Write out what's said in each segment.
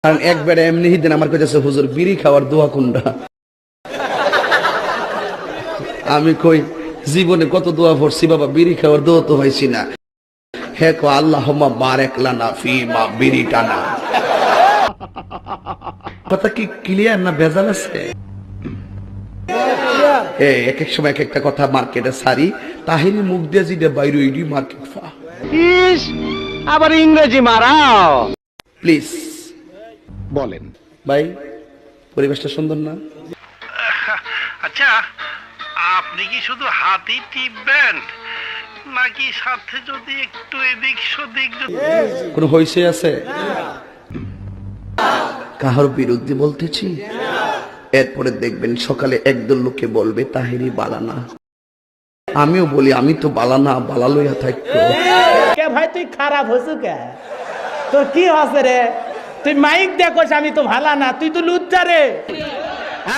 কারণ একবারে এমনি দিন আমার কাছে হুজুর বিড়ি খাওয়ার দোয়া কোনটা। আমি কই জীবনে কত দোয়া পড়ছি বাবা, বিড়ি খাওয়ার দোয়া তো হয়েছি না। হে কো আল্লাহুম্মা বারিক লানা ফিমা বিড়ি টানা। কথা কি ক্লিয়ার না ভেজাল আছে? এক এক সময় এক একটা কথা মার্কেটে সারি, তাহিনী মুখ দিয়ে যেটা বাইরে ওইটি মার্কেট ফা। আবার ইংরেজি মারাও। প্লিজ বলেন ভাই, পরিবেশটা সুন্দর না? আচ্ছা, আপনি কি শুধু হাতই টিপবেন নাকি সাথে যদি একটু এদিক সেদিক কোন হইছে আছে? কাহার বিরুদ্ধে বলতেছি? এরপরে দেখবেন সকালে একদল লোকে বলবে তাহিরি বালানা। আমিও বলি আমি তো বালানা, বালা লইয়া থাকতো। কে ভাই তুই খারাপ হসু কে? তোর কি হসে রে? তুই মাইক দেখোস আমি তো ভালা না, তুই তো লুচ্চা রে।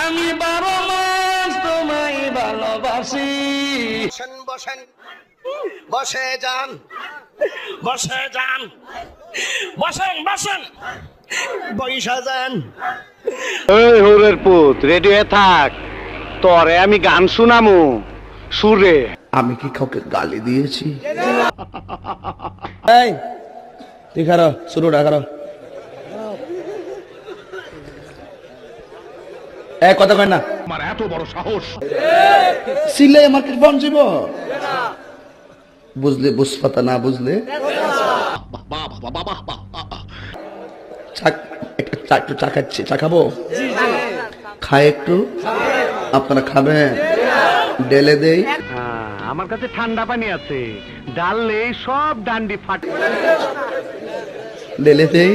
আমি 12 মাস তোমায় ভালোবাসি। বসেন বসেন বসে যান বসে যান বসেন বসেন বইসা যান। এই হোরের পুত, রেডি হয়ে থাক, তোরে আমি গান শুনামু সুরে। আমি কি কাউকে গালি দিয়েছি? এই তুই খারো, শুরুটা খারো। কথা কয় না, আমার এত বড় সাহস! সিলাই মার্কেট বন্ধ যাব। বুঝলে বুঝপাতা, না বুঝলে একটু চা খাচ্ছি। চা খাবো? খায় একটু? আপনারা খাবেন? ডেলে দেই? আমার কাছে ঠান্ডা পানি আছে, ডাললে সব ডান্ডি ফাটে। ডেলে দেই?